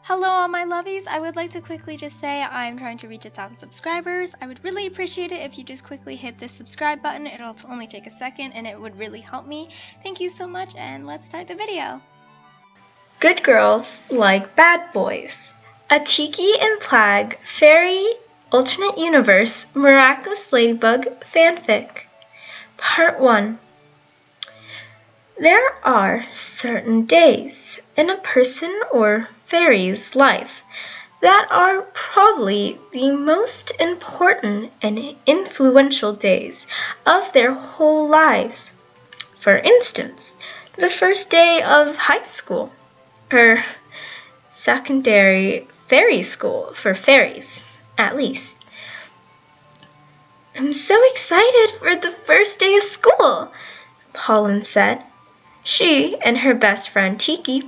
Hello all my lovies, I would like to quickly just say I'm trying to reach 1,000 subscribers. I would really appreciate it if you just quickly hit this subscribe button. It'll only take a second and it would really help me. Thank you so much and let's start the video. Good girls like bad boys. A Tikki and Plagg Fairy Alternate Universe Miraculous Ladybug Fanfic. Part 1. There are certain days in a person or fairy's life that are probably the most important and influential days of their whole lives. For instance, the first day of high school, or secondary fairy school for fairies, at least. I'm so excited for the first day of school, Pollen said. She and her best friend Tikki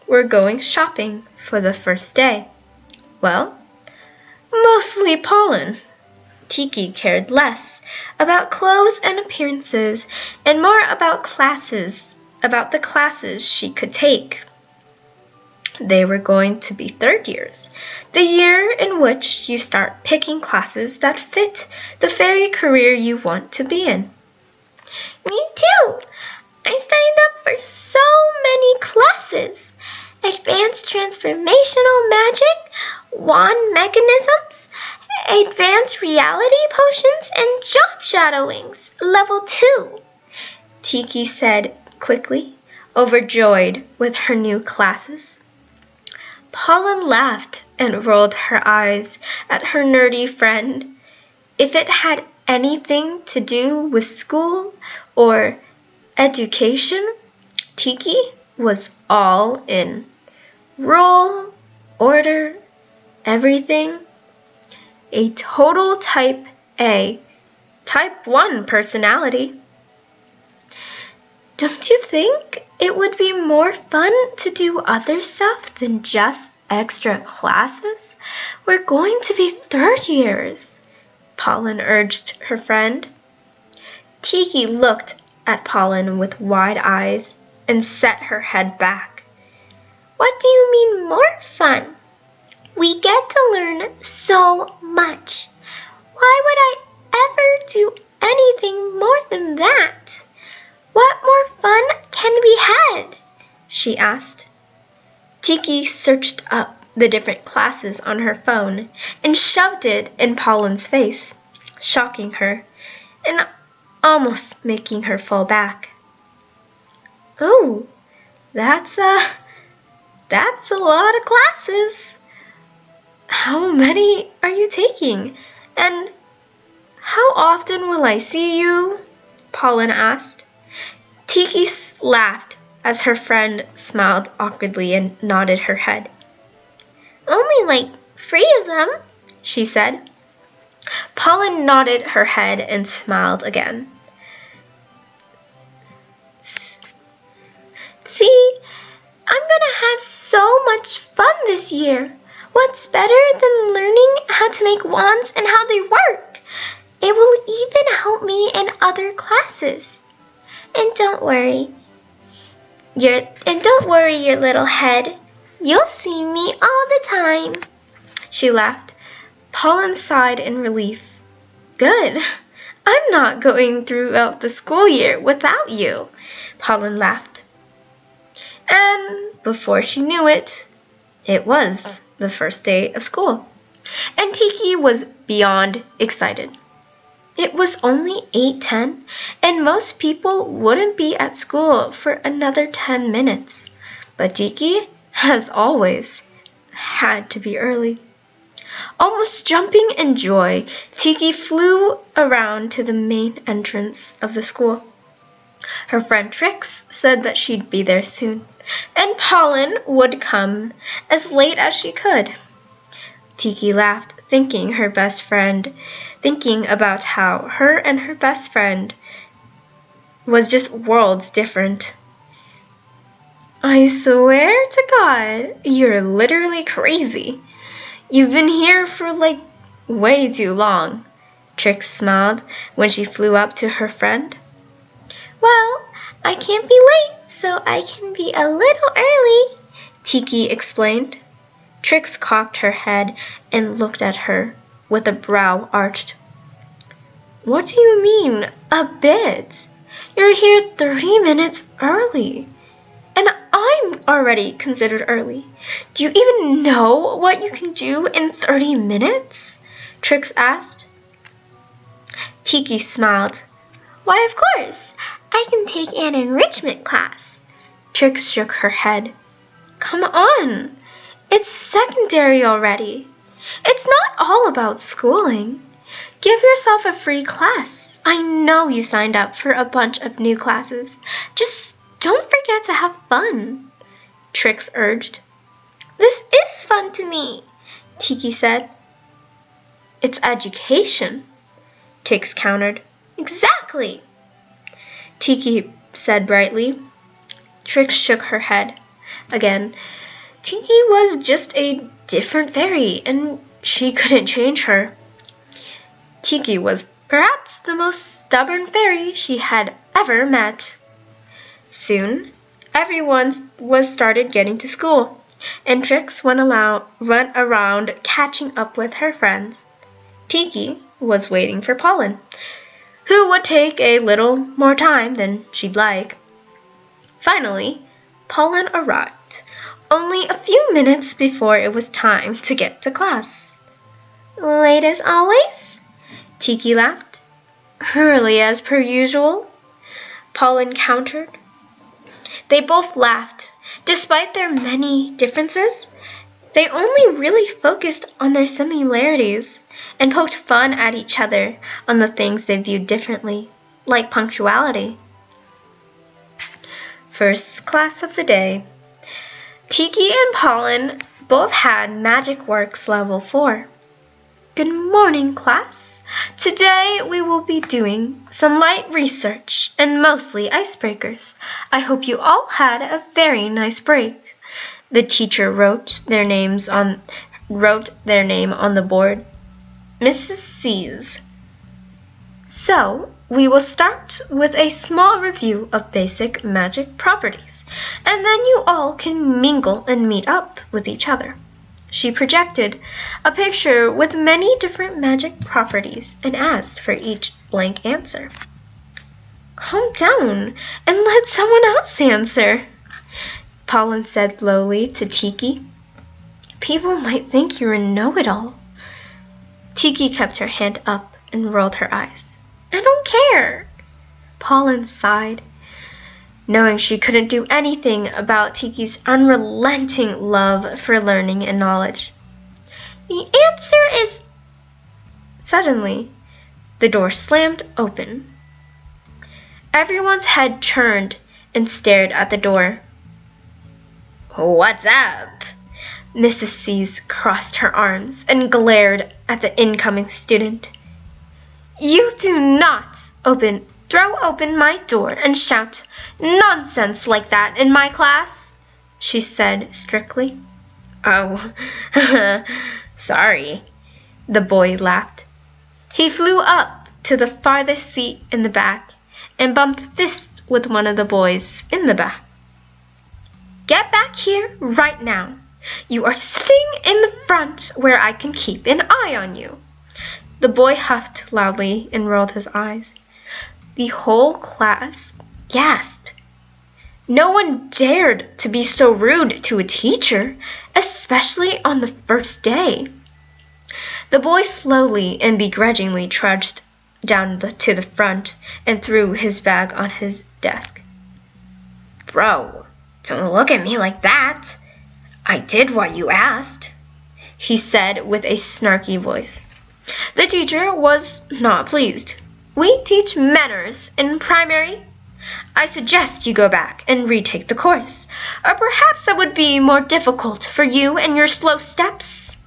were going shopping for the first day. Well, mostly Pollen. Tikki cared less about clothes and appearances and more about the classes she could take. They were going to be third years, the year in which you start picking classes that fit the fairy career you want to be in. Me too! I signed up for so many classes. Advanced transformational magic, wand mechanisms, advanced reality potions, and job shadowings, level 2, Tikki said quickly, overjoyed with her new classes. Pollen laughed and rolled her eyes at her nerdy friend. If it had anything to do with school or education, Tikki was all in. Rule, order, everything. A total type A, type 1 personality. Don't you think it would be more fun to do other stuff than just extra classes? We're going to be third years, Pollen urged her friend. Tikki looked at Pollen with wide eyes and set her head back. What do you mean more fun? We get to learn so much. Why would I ever do anything more than that? What more fun can be had? She asked. Tikki searched up the different classes on her phone and shoved it in Pollen's face, shocking her and almost making her fall back. Oh, that's a lot of classes. How many are you taking? And how often will I see you? Pollen asked. Tikki laughed as her friend smiled awkwardly and nodded her head. Only like 3 of them, she said. Pollen nodded her head and smiled again. See, I'm gonna have so much fun this year. What's better than learning how to make wands and how they work? It will even help me in other classes. And don't worry, your little head. You'll see me all the time. She laughed. Pollen sighed in relief. Good. I'm not going throughout the school year without you, Pollen laughed. And before she knew it, it was the first day of school. And Tikki was beyond excited. It was only 8:10, and most people wouldn't be at school for another 10 minutes. But Tikki, as always, had to be early. Almost jumping in joy, Tikki flew around to the main entrance of the school. Her friend Trix said that she'd be there soon, and Pollen would come as late as she could. Tikki laughed, thinking about how her and her best friend was just worlds different. I swear to God, you're literally crazy. You've been here for way too long, Trix smiled when she flew up to her friend. Well, I can't be late, so I can be a little early, Tikki explained. Trix cocked her head and looked at her with a brow arched. What do you mean, a bit? You're here 30 minutes early. And I'm already considered early. Do you even know what you can do in 30 minutes? Trix asked. Tikki smiled. Why, of course. I can take an enrichment class. Trix shook her head. Come on. It's secondary already. It's not all about schooling. Give yourself a free class. I know you signed up for a bunch of new classes. Just don't forget to have fun, Trix urged. This is fun to me, Tikki said. It's education, Trix countered. Exactly, Tikki said brightly. Trix shook her head. Again, Tikki was just a different fairy, and she couldn't change her. Tikki was perhaps the most stubborn fairy she had ever met. Soon, everyone was started getting to school, and Trix went around catching up with her friends. Tikki was waiting for Pollen, who would take a little more time than she'd like. Finally, Pollen arrived, only a few minutes before it was time to get to class. Late as always? Tikki laughed. Early as per usual, Pollen countered. They both laughed. Despite their many differences, they only really focused on their similarities and poked fun at each other on the things they viewed differently, like punctuality. First class of the day. Tikki and Pollen both had Magic Works Level 4. Good morning, class. Today we will be doing some light research and mostly icebreakers. I hope you all had a very nice break. The teacher wrote their name on the board. Mrs. C's. So, we will start with a small review of basic magic properties, and then you all can mingle and meet up with each other. She projected a picture with many different magic properties and asked for each blank answer. Calm down and let someone else answer, Pollen said lowly to Tikki. People might think you're a know-it-all. Tikki kept her hand up and rolled her eyes. I don't care. Pollen sighed, knowing she couldn't do anything about Tikki's unrelenting love for learning and knowledge. The answer is... Suddenly, the door slammed open. Everyone's head turned and stared at the door. What's up? Mrs. C's crossed her arms and glared at the incoming student. You do not throw open my door and shout nonsense like that in my class, she said strictly. Oh, sorry, the boy laughed. He flew up to the farthest seat in the back and bumped fists with one of the boys in the back. Get back here right now. You are sitting in the front where I can keep an eye on you. The boy huffed loudly and rolled his eyes. The whole class gasped. No one dared to be so rude to a teacher, especially on the first day. The boy slowly and begrudgingly trudged down to the front and threw his bag on his desk. Bro, don't look at me like that. I did what you asked, he said with a snarky voice. The teacher was not pleased. We teach manners in primary. I suggest you go back and retake the course, or perhaps that would be more difficult for you and your slow steps.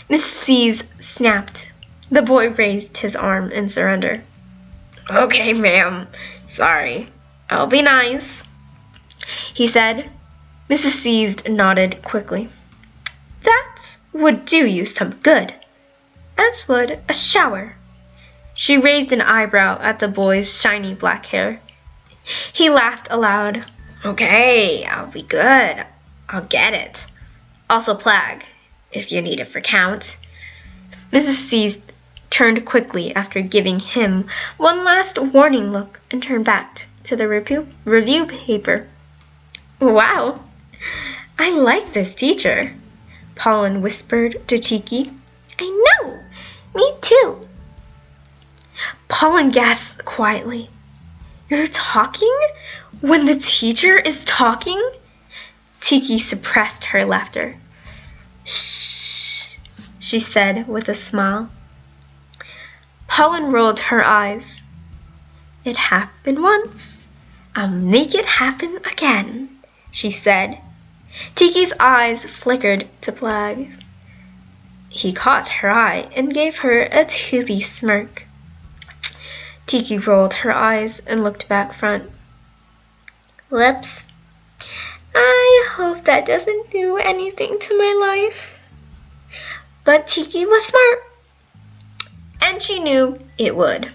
Miss C's snapped. The boy raised his arm in surrender. Okay, ma'am. Sorry. I'll be nice, he said. Mrs. C's nodded quickly. That would do you some good, as would a shower. She raised an eyebrow at the boy's shiny black hair. He laughed aloud. Okay, I'll be good. I'll get it. Also Plagg, if you need it for count. Mrs. C turned quickly after giving him one last warning look and turned back to the review paper. Wow, I like this teacher, Pollen whispered to Tikki. I know, me too. Pollen gasped quietly. You're talking when the teacher is talking? Tikki suppressed her laughter. Shh, she said with a smile. Pollen rolled her eyes. It happened once. I'll make it happen again, she said. Tikki's eyes flickered to Plagg. He caught her eye and gave her a toothy smirk. Tikki rolled her eyes and looked back front. Whoops. I hope that doesn't do anything to my life. But Tikki was smart, and she knew it would.